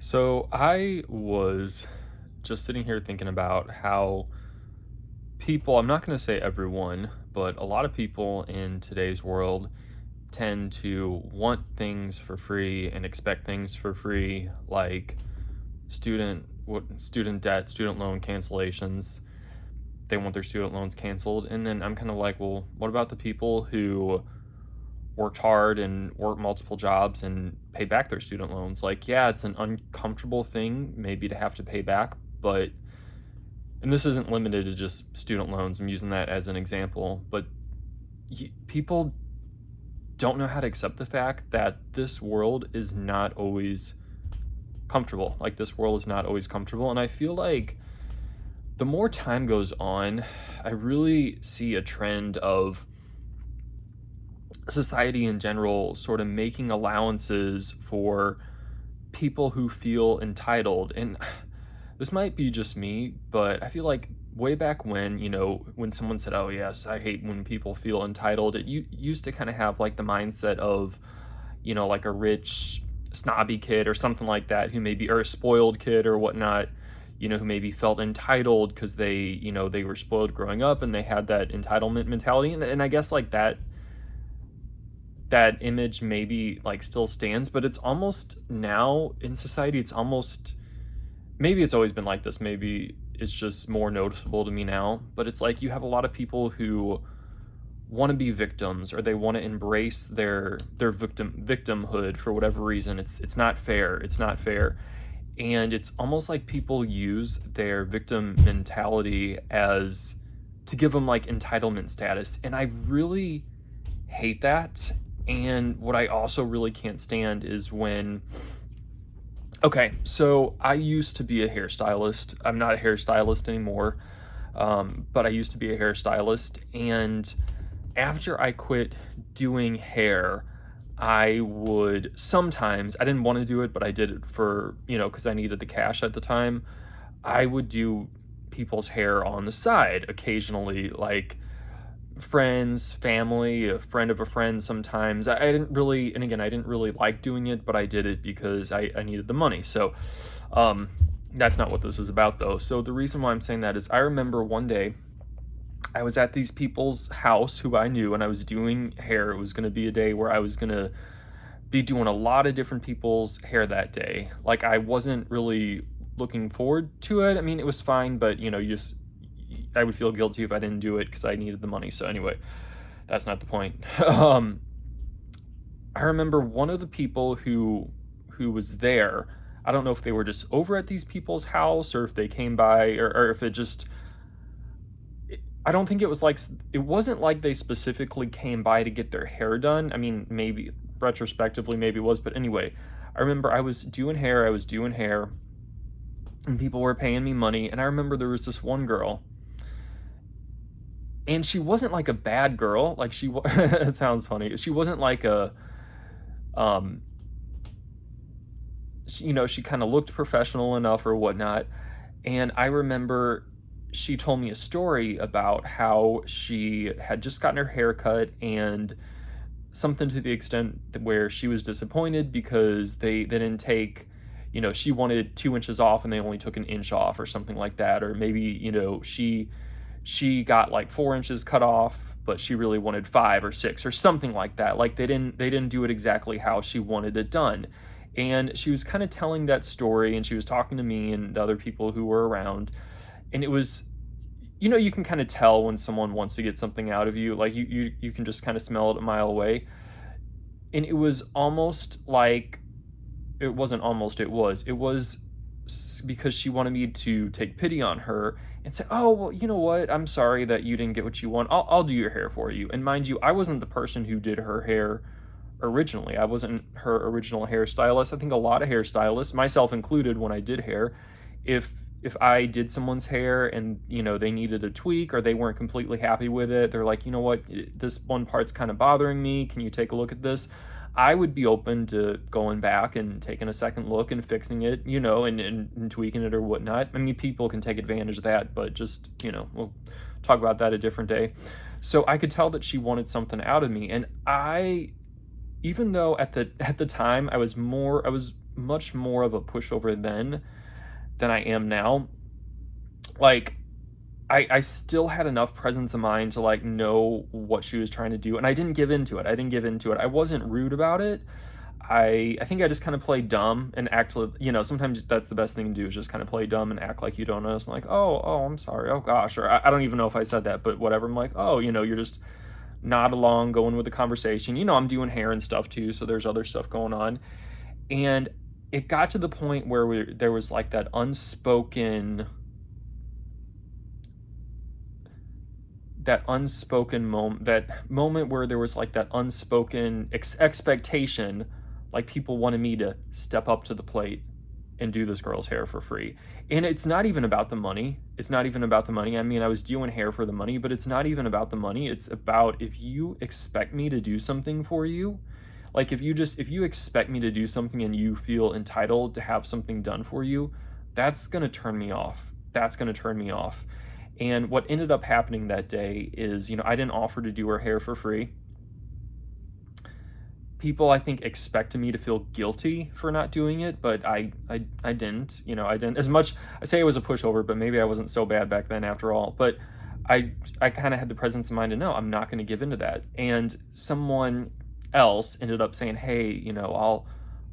So I was just sitting here thinking about how people, I'm not going to say everyone, but a lot of people in today's world tend to want things for free and expect things for free, like student debt, student loan cancellations. They want their student loans canceled. And then I'm kind of like, well, what about the people who worked hard and worked multiple jobs and pay back their student loans? Like, yeah, it's an uncomfortable thing maybe to have to pay back, but and this isn't limited to just student loans. I'm using that as an example, but people don't know how to accept the fact that this world is not always comfortable. Like, this world is not always comfortable, and I feel like the more time goes on, I really see a trend of society in general sort of making allowances for people who feel entitled. And this might be just me, but I feel like way back when, when someone said, "Oh, yes, I hate when people feel entitled," it used to kind of have like the mindset of, like a rich, snobby kid or something like that, who maybe, or a spoiled kid or whatnot, who maybe felt entitled because they were spoiled growing up and they had that entitlement mentality. And I guess like that image maybe like still stands, but it's almost now in society, it's almost, maybe it's always been like this, maybe it's just more noticeable to me now, but it's like you have a lot of people who want to be victims, or they want to embrace their victimhood for whatever reason. It's not fair. It's not fair. And it's almost like people use their victim mentality as to give them like entitlement status. And I really hate that. And what I also really can't stand is when, okay, so I used to be a hairstylist. I'm not a hairstylist anymore, but I used to be a hairstylist. And after I quit doing hair, I would sometimes, I didn't want to do it, but I did it for, because I needed the cash at the time. I would do people's hair on the side occasionally, like friends, family, a friend of a friend sometimes. I didn't really, and again, I didn't really like doing it, but I did it because I needed the money. So um, that's not what this is about, though. So the reason why I'm saying that is I remember one day I was at these people's house who I knew, and I was doing hair. It was going to be a day where I was going to be doing a lot of different people's hair that day. Like, I wasn't really looking forward to it. I mean, it was fine, but I would feel guilty if I didn't do it because I needed the money. So anyway, that's not the point. I remember one of the people who was there. I don't know if they were just over at these people's house or if they came by, or if it just, I don't think it wasn't like they specifically came by to get their hair done. I mean, maybe retrospectively, maybe it was, but anyway, I remember I was doing hair, and people were paying me money. And I remember there was this one girl, and she wasn't like a bad girl. Like, it sounds funny. She wasn't like um, she kind of looked professional enough or whatnot. And I remember she told me a story about how she had just gotten her hair cut, and something to the extent where she was disappointed because they didn't take, she wanted 2 inches off and they only took an inch off or something like that. Or maybe, she got like 4 inches cut off, but she really wanted 5 or 6 or something like that. Like, they didn't do it exactly how she wanted it done. And she was kind of telling that story, and she was talking to me and the other people who were around. And it was, you can kind of tell when someone wants to get something out of you. Like, you can just kind of smell it a mile away. And it was almost like, it wasn't almost, it was because she wanted me to take pity on her and say, "Oh, well, you know what? I'm sorry that you didn't get what you want. I'll do your hair for you." And mind you, I wasn't the person who did her hair originally. I wasn't her original hairstylist. I think a lot of hairstylists, myself included, when I did hair, if I did someone's hair and they needed a tweak or they weren't completely happy with it, they're like, "You know what, this one part's kind of bothering me. Can you take a look at this?" I would be open to going back and taking a second look and fixing it, and tweaking it or whatnot. I mean, people can take advantage of that, but just, we'll talk about that a different day. So I could tell that she wanted something out of me. And even though at the time I was much more of a pushover then than I am now. Like, I still had enough presence of mind to like know what she was trying to do, and I didn't give into it. I didn't give into it. I wasn't rude about it. I think I just kind of played dumb and act, sometimes that's the best thing to do, is just kind of play dumb and act like you don't notice. I'm like, oh, I'm sorry. Oh gosh. Or I don't even know if I said that, but whatever. I'm like, oh, you're just nod along, going with the conversation. I'm doing hair and stuff too, so there's other stuff going on. And it got to the point where there was like that unspoken moment, that moment where there was like that unspoken expectation, like people wanted me to step up to the plate and do this girl's hair for free. And it's not even about the money. It's not even about the money. I mean, I was doing hair for the money, but it's not even about the money. It's about, if you expect me to do something for you, like if you expect me to do something and you feel entitled to have something done for you, that's going to turn me off. That's going to turn me off. And what ended up happening that day is, I didn't offer to do her hair for free. People, I think, expected me to feel guilty for not doing it, but I didn't. I didn't. As much, I say it was a pushover, but maybe I wasn't so bad back then after all. But I kind of had the presence of mind to know I'm not going to give into that. And someone else ended up saying, hey,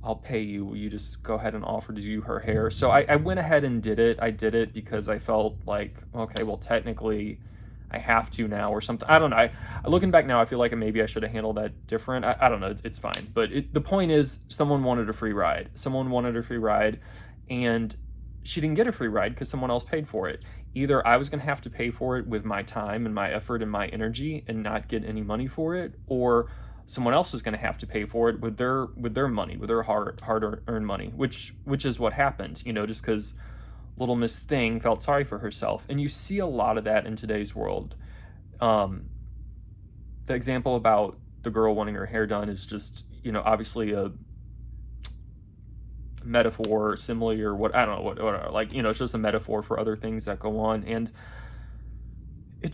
I'll pay you. Will you just go ahead and offer to do her hair? So I went ahead and did it. I did it because I felt like, okay, well, technically I have to now or something. I don't know. Looking back now, I feel like maybe I should have handled that different. I don't know. It's fine. But the point is, someone wanted a free ride. Someone wanted a free ride, and she didn't get a free ride because someone else paid for it. Either I was going to have to pay for it with my time and my effort and my energy and not get any money for it, or someone else is going to have to pay for it with their money, with their hard-earned money, which is what happened, just because little Miss Thing felt sorry for herself. And you see a lot of that in today's world. The example about the girl wanting her hair done is just, obviously a metaphor, simile, or what, I don't know, what like, it's just a metaphor for other things that go on. And it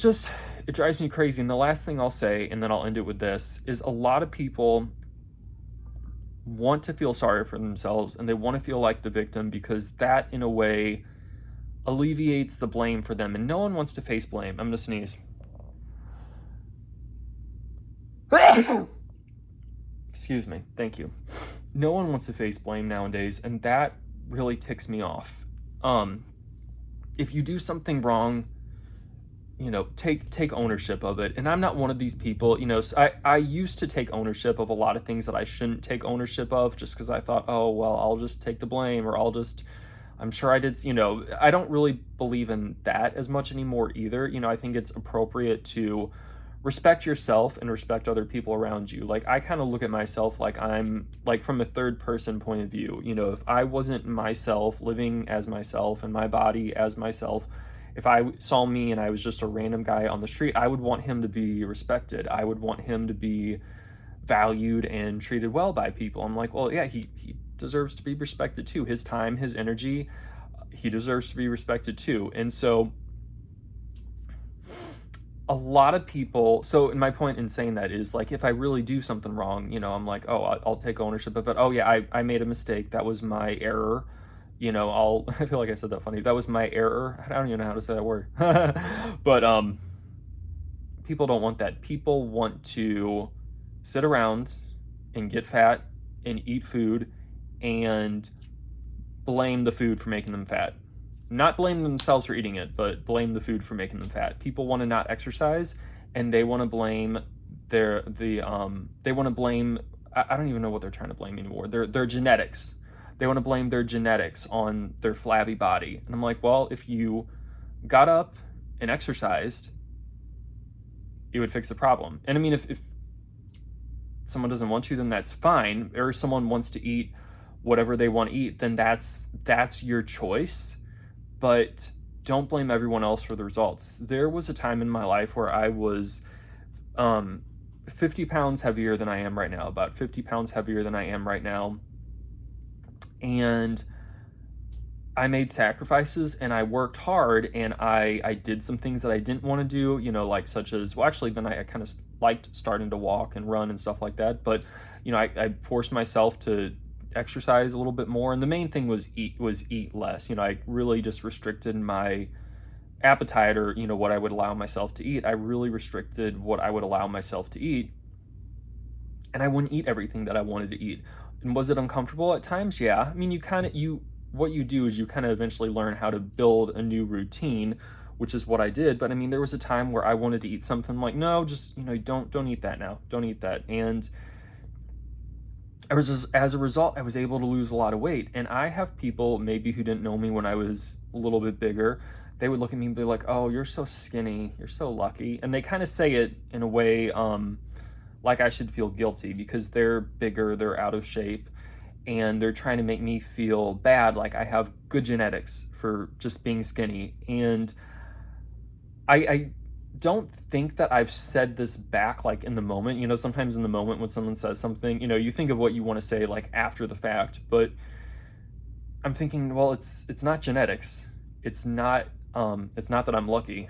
drives me crazy. And the last thing I'll say, and then I'll end it with this, is a lot of people want to feel sorry for themselves, and they want to feel like the victim, because that, in a way, alleviates the blame for them. And no one wants to face blame. I'm gonna sneeze. Excuse me. Thank you. No one wants to face blame nowadays, and that really ticks me off. If you do something wrong, take ownership of it. And I'm not one of these people, I used to take ownership of a lot of things that I shouldn't take ownership of, just because I thought, oh, well, I'll just take the blame, or I'm sure I did, I don't really believe in that as much anymore either. I think it's appropriate to respect yourself and respect other people around you. Like, I kind of look at myself like I'm, like, from a third person point of view. If I wasn't myself, living as myself, and my body as myself, if I saw me and I was just a random guy on the street, I would want him to be respected. I would want him to be valued and treated well by people. I'm like, well, yeah, he deserves to be respected too. His time, his energy, he deserves to be respected too. And so a lot of people, so my point in saying that is, like, if I really do something wrong, I'm like, oh, I'll take ownership of it. Oh yeah, I made a mistake. That was my error. I feel like I said that funny. That was my error. I don't even know how to say that word. But people don't want that. People want to sit around and get fat and eat food and blame the food for making them fat. Not blame themselves for eating it, but blame the food for making them fat. People want to not exercise, and they want to blame they want to blame, I don't even know what they're trying to blame anymore. Their genetics. They want to blame their genetics on their flabby body. And I'm like, well, if you got up and exercised, it would fix the problem. And I mean, if someone doesn't want to, then that's fine. Or if someone wants to eat whatever they want to eat, then that's your choice. But don't blame everyone else for the results. There was a time in my life where I was 50 pounds heavier than I am right now, about 50 pounds heavier than I am right now. And I made sacrifices, and I worked hard, and I did some things that I didn't want to do, like such as, well, actually, then I kind of liked starting to walk and run and stuff like that. But, I forced myself to exercise a little bit more. And the main thing was eat less. You know, I really just restricted my appetite, or, you know, what I would allow myself to eat. I really restricted what I would allow myself to eat, and I wouldn't eat everything that I wanted to eat. And was it uncomfortable at times? Yeah. I mean, what you do is you kind of eventually learn how to build a new routine, which is what I did. But I mean, there was a time where I wanted to eat something, like, no, just, you know, don't eat that now. Don't eat that. And as a result, I was able to lose a lot of weight. And I have people maybe who didn't know me when I was a little bit bigger. They would look at me and be like, "Oh, you're so skinny. You're so lucky." And they kind of say it in a way, like I should feel guilty because they're bigger, they're out of shape, and they're trying to make me feel bad, like I have good genetics for just being skinny. And I don't think that I've said this back, like, in the moment. You know, sometimes in the moment when someone says something, you know, you think of what you want to say like after the fact, but I'm thinking, well, it's not genetics. It's not that I'm lucky.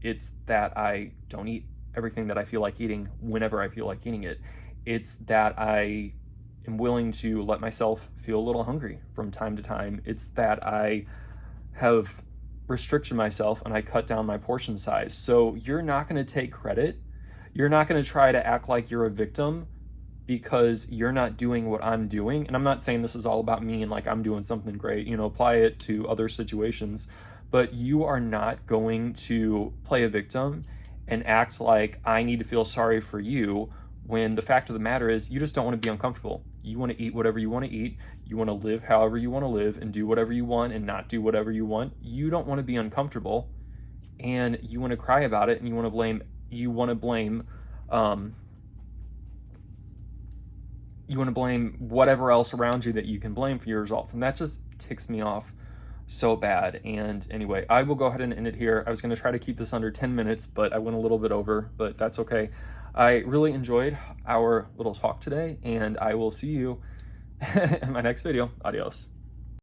It's that I don't eat everything that I feel like eating whenever I feel like eating it. It's that I am willing to let myself feel a little hungry from time to time. It's that I have restricted myself and I cut down my portion size. So you're not going to take credit. You're not going to try to act like you're a victim because you're not doing what I'm doing. And I'm not saying this is all about me and like I'm doing something great, you know, apply it to other situations, but you are not going to play a victim and act like I need to feel sorry for you, when the fact of the matter is you just don't want to be uncomfortable. You want to eat whatever you want to eat. You want to live however you want to live and do whatever you want and not do whatever you want. You don't want to be uncomfortable, and you want to cry about it, and you want to blame whatever else around you that you can blame for your results. And that just ticks me off so bad. And anyway, I will go ahead and end it here. I was going to try to keep this under 10 minutes, but I went a little bit over, but that's okay. I really enjoyed our little talk today, and I will see you in my next video. Adios.